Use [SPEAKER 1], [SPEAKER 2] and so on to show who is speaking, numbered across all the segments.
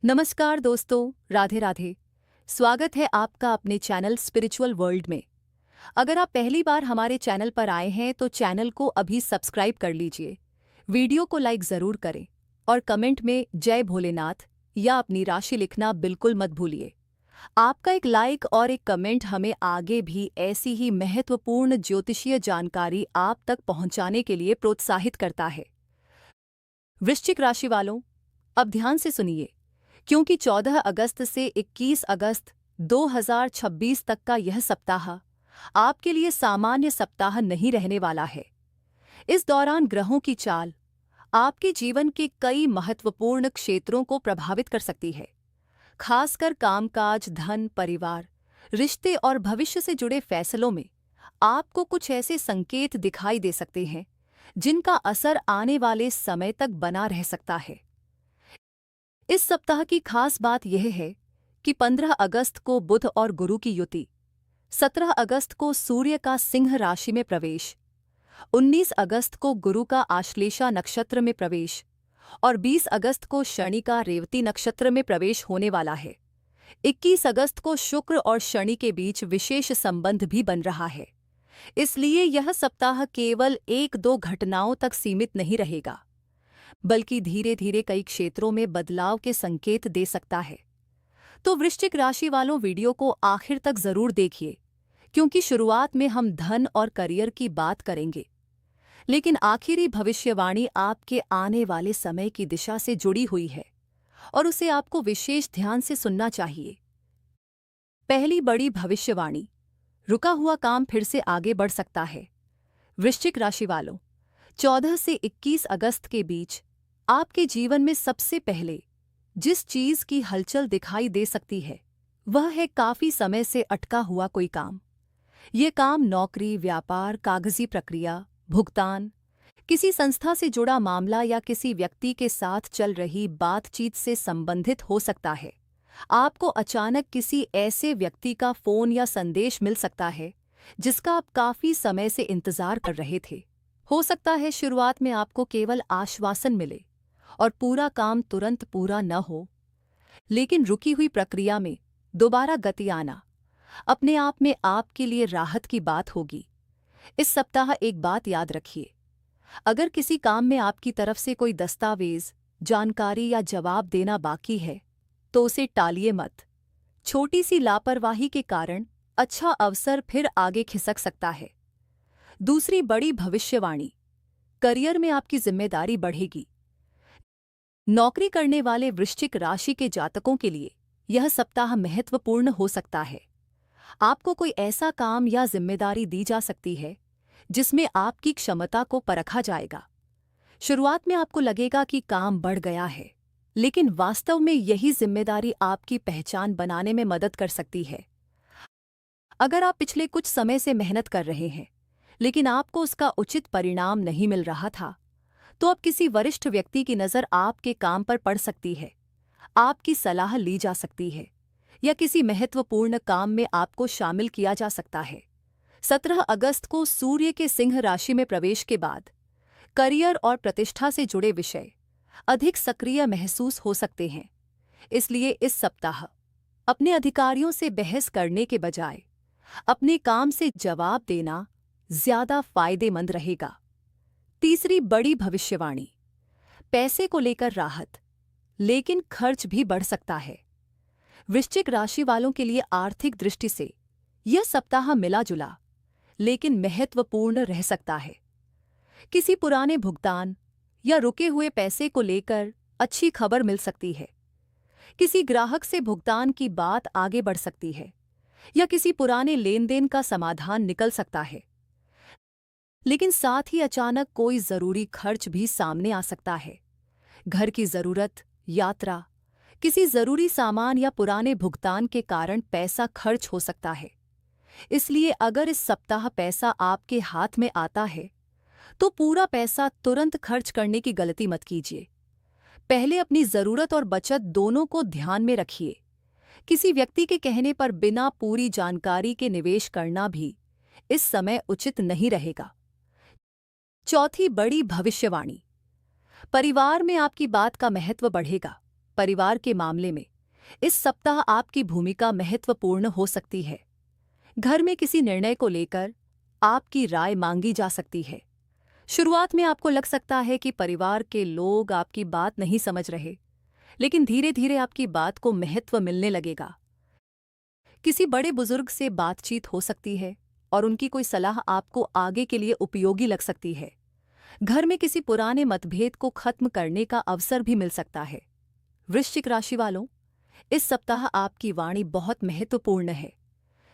[SPEAKER 1] नमस्कार दोस्तों, राधे राधे। स्वागत है आपका अपने चैनल स्पिरिचुअल वर्ल्ड में। अगर आप पहली बार हमारे चैनल पर आए हैं तो चैनल को अभी सब्सक्राइब कर लीजिए, वीडियो को लाइक ज़रूर करें और कमेंट में जय भोलेनाथ या अपनी राशि लिखना बिल्कुल मत भूलिए। आपका एक लाइक और एक कमेंट हमें आगे भी ऐसी ही महत्वपूर्ण ज्योतिषीय जानकारी आप तक पहुंचाने के लिए प्रोत्साहित करता है। वृश्चिक राशि वालों, अब ध्यान से सुनिए, क्योंकि 14 अगस्त से 21 अगस्त 2026 तक का यह सप्ताह आपके लिए सामान्य सप्ताह नहीं रहने वाला है। इस दौरान ग्रहों की चाल आपके जीवन के कई महत्वपूर्ण क्षेत्रों को प्रभावित कर सकती है। खासकर कामकाज, धन, परिवार, रिश्ते और भविष्य से जुड़े फैसलों में आपको कुछ ऐसे संकेत दिखाई दे सकते हैं जिनका असर आने वाले समय तक बना रह सकता है। इस सप्ताह की खास बात यह है कि 15 अगस्त को बुध और गुरु की युति, 17 अगस्त को सूर्य का सिंह राशि में प्रवेश, 19 अगस्त को गुरु का आश्लेषा नक्षत्र में प्रवेश और 20 अगस्त को शनि का रेवती नक्षत्र में प्रवेश होने वाला है। 21 अगस्त को शुक्र और शनि के बीच विशेष संबंध भी बन रहा है। इसलिए यह सप्ताह केवल 1-2 घटनाओं तक सीमित नहीं रहेगा, बल्कि धीरे धीरे कई क्षेत्रों में बदलाव के संकेत दे सकता है। तो वृश्चिक राशि वालों, वीडियो को आखिर तक जरूर देखिए, क्योंकि शुरुआत में हम धन और करियर की बात करेंगे, लेकिन आखिरी भविष्यवाणी आपके आने वाले समय की दिशा से जुड़ी हुई है और उसे आपको विशेष ध्यान से सुनना चाहिए। पहली बड़ी भविष्यवाणी, रुका हुआ काम फिर से आगे बढ़ सकता है। वृश्चिक राशि वालों, 14 से 21 अगस्त के बीच आपके जीवन में सबसे पहले जिस चीज की हलचल दिखाई दे सकती है वह है काफी समय से अटका हुआ कोई काम। ये काम नौकरी, व्यापार, कागजी प्रक्रिया, भुगतान, किसी संस्था से जुड़ा मामला या किसी व्यक्ति के साथ चल रही बातचीत से संबंधित हो सकता है। आपको अचानक किसी ऐसे व्यक्ति का फोन या संदेश मिल सकता है जिसका आप काफी समय से इंतजार कर रहे थे। हो सकता है शुरुआत में आपको केवल आश्वासन मिले और पूरा काम तुरंत पूरा न हो, लेकिन रुकी हुई प्रक्रिया में दोबारा गति आना अपने आप में आपके लिए राहत की बात होगी। इस सप्ताह एक बात याद रखिए, अगर किसी काम में आपकी तरफ से कोई दस्तावेज, जानकारी या जवाब देना बाकी है तो उसे टालिए मत। छोटी सी लापरवाही के कारण अच्छा अवसर फिर आगे खिसक सकता है। दूसरी बड़ी भविष्यवाणी, करियर में आपकी जिम्मेदारी बढ़ेगी। नौकरी करने वाले वृश्चिक राशि के जातकों के लिए यह सप्ताह महत्वपूर्ण हो सकता है। आपको कोई ऐसा काम या जिम्मेदारी दी जा सकती है जिसमें आपकी क्षमता को परखा जाएगा। शुरुआत में आपको लगेगा कि काम बढ़ गया है, लेकिन वास्तव में यही जिम्मेदारी आपकी पहचान बनाने में मदद कर सकती है। अगर आप पिछले कुछ समय से मेहनत कर रहे हैं लेकिन आपको उसका उचित परिणाम नहीं मिल रहा था, तो अब किसी वरिष्ठ व्यक्ति की नज़र आपके काम पर पड़ सकती है, आपकी सलाह ली जा सकती है या किसी महत्वपूर्ण काम में आपको शामिल किया जा सकता है। 17 अगस्त को सूर्य के सिंह राशि में प्रवेश के बाद करियर और प्रतिष्ठा से जुड़े विषय अधिक सक्रिय महसूस हो सकते हैं। इसलिए इस सप्ताह अपने अधिकारियों से बहस करने के बजाय अपने काम से जवाब देना ज्यादा फायदेमंद रहेगा। तीसरी बड़ी भविष्यवाणी, पैसे को लेकर राहत, लेकिन खर्च भी बढ़ सकता है। वृश्चिक राशि वालों के लिए आर्थिक दृष्टि से यह सप्ताह मिला जुला लेकिन महत्वपूर्ण रह सकता है। किसी पुराने भुगतान या रुके हुए पैसे को लेकर अच्छी खबर मिल सकती है। किसी ग्राहक से भुगतान की बात आगे बढ़ सकती है या किसी पुराने लेनदेन का समाधान निकल सकता है। लेकिन साथ ही अचानक कोई जरूरी खर्च भी सामने आ सकता है। घर की जरूरत, यात्रा, किसी जरूरी सामान या पुराने भुगतान के कारण पैसा खर्च हो सकता है। इसलिए अगर इस सप्ताह पैसा आपके हाथ में आता है तो पूरा पैसा तुरंत खर्च करने की गलती मत कीजिए। पहले अपनी जरूरत और बचत दोनों को ध्यान में रखिए। किसी व्यक्ति के कहने पर बिना पूरी जानकारी के निवेश करना भी इस समय उचित नहीं रहेगा। चौथी बड़ी भविष्यवाणी, परिवार में आपकी बात का महत्व बढ़ेगा। परिवार के मामले में इस सप्ताह आपकी भूमिका महत्वपूर्ण हो सकती है। घर में किसी निर्णय को लेकर आपकी राय मांगी जा सकती है। शुरुआत में आपको लग सकता है कि परिवार के लोग आपकी बात नहीं समझ रहे, लेकिन धीरे धीरे आपकी बात को महत्व मिलने लगेगा। किसी बड़े बुजुर्ग से बातचीत हो सकती है और उनकी कोई सलाह आपको आगे के लिए उपयोगी लग सकती है। घर में किसी पुराने मतभेद को खत्म करने का अवसर भी मिल सकता है। वृश्चिक राशि वालों, इस सप्ताह आपकी वाणी बहुत महत्वपूर्ण है।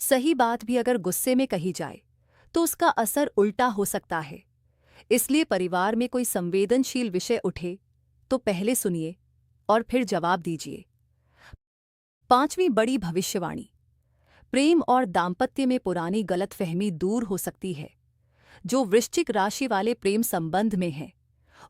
[SPEAKER 1] सही बात भी अगर गुस्से में कही जाए तो उसका असर उल्टा हो सकता है। इसलिए परिवार में कोई संवेदनशील विषय उठे तो पहले सुनिए और फिर जवाब दीजिए। 5वीं बड़ी भविष्यवाणी। प्रेम और दाम्पत्य में पुरानी गलतफहमी दूर हो सकती है। जो वृश्चिक राशि वाले प्रेम संबंध में हैं,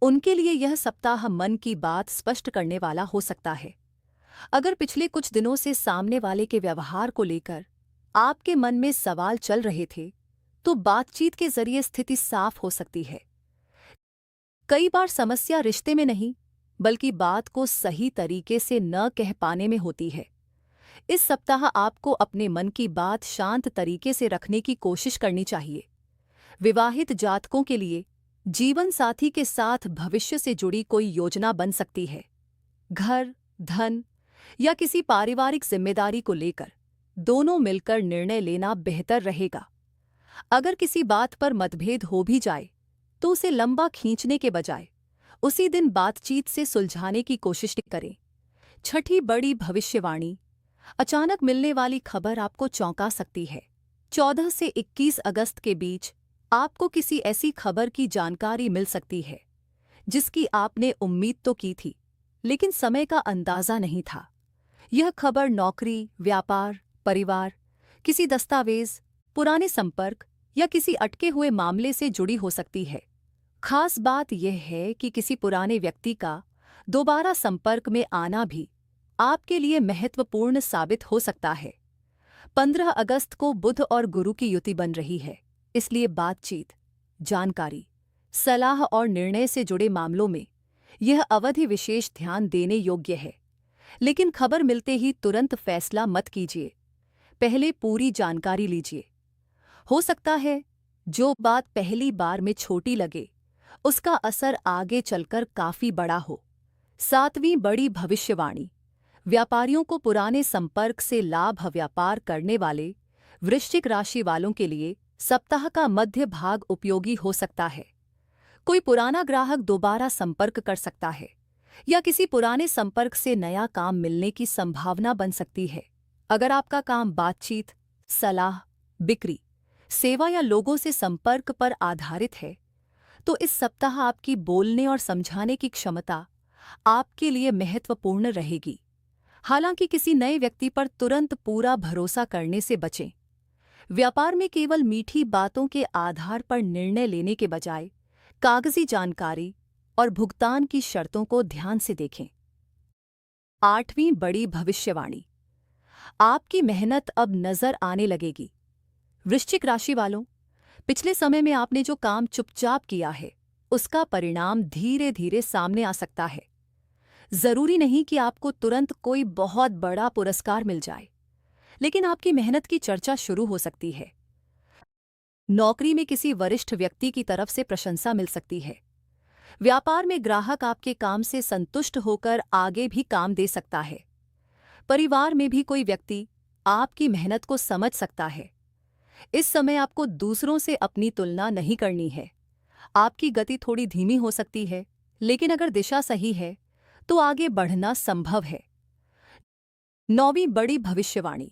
[SPEAKER 1] उनके लिए यह सप्ताह मन की बात स्पष्ट करने वाला हो सकता है। अगर पिछले कुछ दिनों से सामने वाले के व्यवहार को लेकर आपके मन में सवाल चल रहे थे, तो बातचीत के जरिए स्थिति साफ हो सकती है। कई बार समस्या रिश्ते में नहीं, बल्कि बात को सही तरीके से न कह पाने में होती है। इस सप्ताह आपको अपने मन की बात शांत तरीके से रखने की कोशिश करनी चाहिए। विवाहित जातकों के लिए जीवन साथी के साथ भविष्य से जुड़ी कोई योजना बन सकती है। घर, धन या किसी पारिवारिक जिम्मेदारी को लेकर दोनों मिलकर निर्णय लेना बेहतर रहेगा। अगर किसी बात पर मतभेद हो भी जाए तो उसे लंबा खींचने के बजाय उसी दिन बातचीत से सुलझाने की कोशिश करें। 6ठी बड़ी भविष्यवाणी। अचानक मिलने वाली खबर आपको चौंका सकती है। 14 से 21 अगस्त के बीच आपको किसी ऐसी खबर की जानकारी मिल सकती है जिसकी आपने उम्मीद तो की थी, लेकिन समय का अंदाजा नहीं था। यह खबर नौकरी, व्यापार, परिवार, किसी दस्तावेज, पुराने संपर्क या किसी अटके हुए मामले से जुड़ी हो सकती है। खास बात यह है कि किसी पुराने व्यक्ति का दोबारा संपर्क में आना भी आपके लिए महत्वपूर्ण साबित हो सकता है। 15 अगस्त को बुध और गुरु की युति बन रही है, इसलिए बातचीत, जानकारी, सलाह और निर्णय से जुड़े मामलों में यह अवधि विशेष ध्यान देने योग्य है। लेकिन खबर मिलते ही तुरंत फैसला मत कीजिए। पहले पूरी जानकारी लीजिए। हो सकता है जो बात पहली बार में छोटी लगे, उसका असर आगे चलकर काफी बड़ा हो। 7वीं बड़ी भविष्यवाणी। व्यापारियों को पुराने संपर्क से लाभ। व्यापार करने वाले वृश्चिक राशि वालों के लिए सप्ताह का मध्य भाग उपयोगी हो सकता है। कोई पुराना ग्राहक दोबारा संपर्क कर सकता है या किसी पुराने संपर्क से नया काम मिलने की संभावना बन सकती है। अगर आपका काम बातचीत, सलाह, बिक्री, सेवा या लोगों से संपर्क पर आधारित है, तो इस सप्ताह आपकी बोलने और समझाने की क्षमता आपके लिए महत्वपूर्ण रहेगी। हालांकि किसी नए व्यक्ति पर तुरंत पूरा भरोसा करने से बचें। व्यापार में केवल मीठी बातों के आधार पर निर्णय लेने के बजाय कागजी जानकारी और भुगतान की शर्तों को ध्यान से देखें। 8वीं बड़ी भविष्यवाणी। आपकी मेहनत अब नजर आने लगेगी। वृश्चिक राशि वालों, पिछले समय में आपने जो काम चुपचाप किया है, उसका परिणाम धीरे धीरे सामने आ सकता है। जरूरी नहीं कि आपको तुरंत कोई बहुत बड़ा पुरस्कार मिल जाए, लेकिन आपकी मेहनत की चर्चा शुरू हो सकती है। नौकरी में किसी वरिष्ठ व्यक्ति की तरफ से प्रशंसा मिल सकती है। व्यापार में ग्राहक आपके काम से संतुष्ट होकर आगे भी काम दे सकता है। परिवार में भी कोई व्यक्ति आपकी मेहनत को समझ सकता है। इस समय आपको दूसरों से अपनी तुलना नहीं करनी है। आपकी गति थोड़ी धीमी हो सकती है, लेकिन अगर दिशा सही है तो आगे बढ़ना संभव है। 9वीं बड़ी भविष्यवाणी।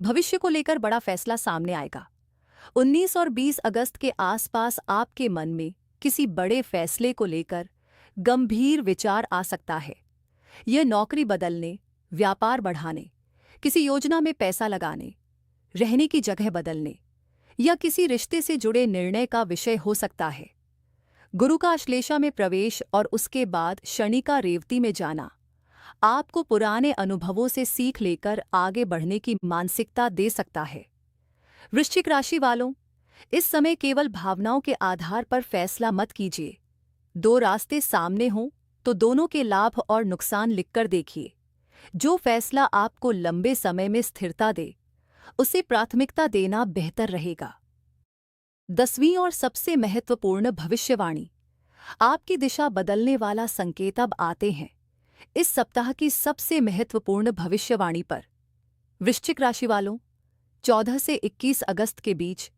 [SPEAKER 1] भविष्य को लेकर बड़ा फैसला सामने आएगा। 19 और 20 अगस्त के आसपास आपके मन में किसी बड़े फैसले को लेकर गंभीर विचार आ सकता है। यह नौकरी बदलने, व्यापार बढ़ाने, किसी योजना में पैसा लगाने, रहने की जगह बदलने या किसी रिश्ते से जुड़े निर्णय का विषय हो सकता है। गुरु का आश्लेषा में प्रवेश और उसके बाद शनि का रेवती में जाना आपको पुराने अनुभवों से सीख लेकर आगे बढ़ने की मानसिकता दे सकता है। वृश्चिक राशि वालों, इस समय केवल भावनाओं के आधार पर फैसला मत कीजिए। 2 रास्ते सामने हों तो दोनों के लाभ और नुकसान लिखकर देखिए। जो फैसला आपको लंबे समय में स्थिरता दे, उसे प्राथमिकता देना बेहतर रहेगा। 10वीं और सबसे महत्वपूर्ण भविष्यवाणी। आपकी दिशा बदलने वाला संकेत अब आते हैं। इस सप्ताह की सबसे महत्वपूर्ण भविष्यवाणी पर। वृश्चिक राशि वालों, 14 से 21 अगस्त के बीच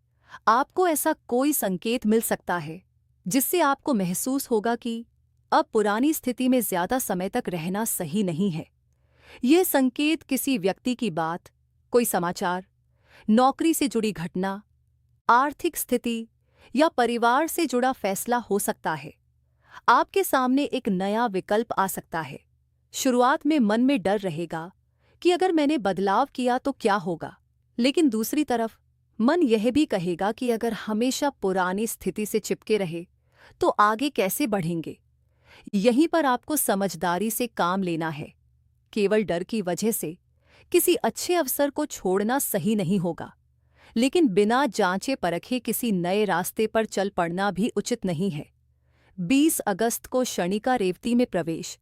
[SPEAKER 1] आपको ऐसा कोई संकेत मिल सकता है जिससे आपको महसूस होगा कि अब पुरानी स्थिति में ज्यादा समय तक रहना सही नहीं है। यह संकेत किसी व्यक्ति की बात, कोई समाचार, नौकरी से जुड़ी घटना, आर्थिक स्थिति या परिवार से जुड़ा फैसला हो सकता है। आपके सामने एक नया विकल्प आ सकता है। शुरुआत में मन में डर रहेगा कि अगर मैंने बदलाव किया तो क्या होगा, लेकिन दूसरी तरफ मन यह भी कहेगा कि अगर हमेशा पुरानी स्थिति से चिपके रहे तो आगे कैसे बढ़ेंगे। यहीं पर आपको समझदारी से काम लेना है। केवल डर की वजह से किसी अच्छे अवसर को छोड़ना सही नहीं होगा, लेकिन बिना जांचे परखे किसी नए रास्ते पर चल पड़ना भी उचित नहीं है। 20 अगस्त को शनि का रेवती में प्रवेश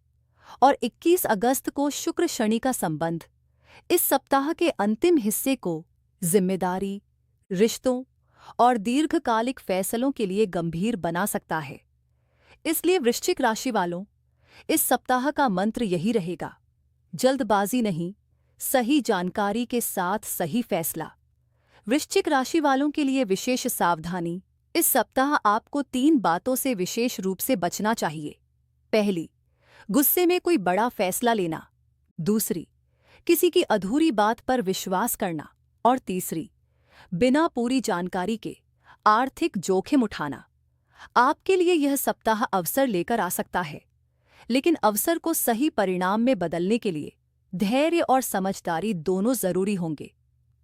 [SPEAKER 1] और 21 अगस्त को शुक्र शनि का संबंध इस सप्ताह के अंतिम हिस्से को जिम्मेदारी, रिश्तों और दीर्घकालिक फैसलों के लिए गंभीर बना सकता है। इसलिए वृश्चिक राशि वालों, इस सप्ताह का मंत्र यही रहेगा: जल्दबाजी नहीं, सही जानकारी के साथ सही फैसला। वृश्चिक राशि वालों के लिए विशेष सावधानी। इस सप्ताह आपको 3 बातों से विशेष रूप से बचना चाहिए। पहली, गुस्से में कोई बड़ा फैसला लेना। दूसरी, किसी की अधूरी बात पर विश्वास करना। और तीसरी, बिना पूरी जानकारी के आर्थिक जोखिम उठाना। आपके लिए यह सप्ताह अवसर लेकर आ सकता है, लेकिन अवसर को सही परिणाम में बदलने के लिए धैर्य और समझदारी दोनों जरूरी होंगे।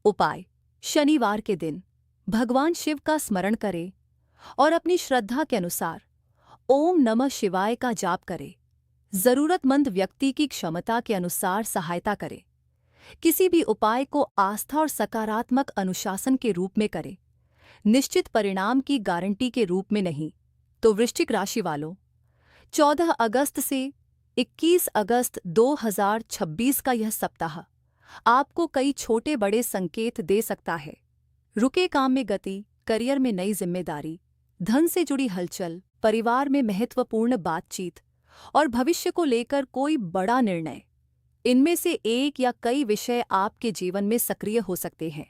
[SPEAKER 1] उपाय: शनिवार के दिन भगवान शिव का स्मरण करें और अपनी श्रद्धा के अनुसार ओम नमः शिवाय का जाप करें। जरूरतमंद व्यक्ति की क्षमता के अनुसार सहायता करें। किसी भी उपाय को आस्था और सकारात्मक अनुशासन के रूप में करें, निश्चित परिणाम की गारंटी के रूप में नहीं। तो वृश्चिक राशि वालों, 14 अगस्त से 21 अगस्त 2026 का यह सप्ताह आपको कई छोटे बड़े संकेत दे सकता है। रुके काम में गति, करियर में नई जिम्मेदारी, धन से जुड़ी हलचल, परिवार में महत्वपूर्ण बातचीत और भविष्य को लेकर कोई बड़ा निर्णय। इनमें से एक या कई विषय आपके जीवन में सक्रिय हो सकते हैं।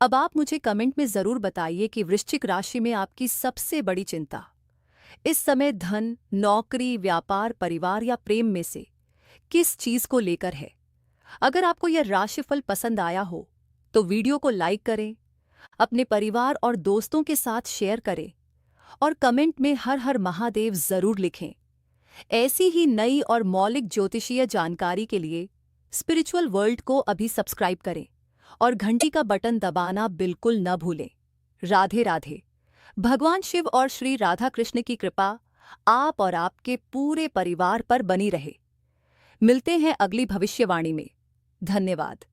[SPEAKER 1] अब आप मुझे कमेंट में जरूर बताइए कि वृश्चिक राशि में आपकी सबसे बड़ी चिंता इस समय धन, नौकरी, व्यापार, परिवार या प्रेम में से किस चीज को लेकर है। अगर आपको यह राशिफल पसंद आया हो तो वीडियो को लाइक करें, अपने परिवार और दोस्तों के साथ शेयर करें और कमेंट में हर हर महादेव जरूर लिखें। ऐसी ही नई और मौलिक ज्योतिषीय जानकारी के लिए स्पिरिचुअल वर्ल्ड को अभी सब्सक्राइब करें और घंटी का बटन दबाना बिल्कुल न भूलें। राधे राधे। भगवान शिव और श्री राधा कृष्ण की कृपा आप और आपके पूरे परिवार पर बनी रहे। मिलते हैं अगली भविष्यवाणी में। धन्यवाद।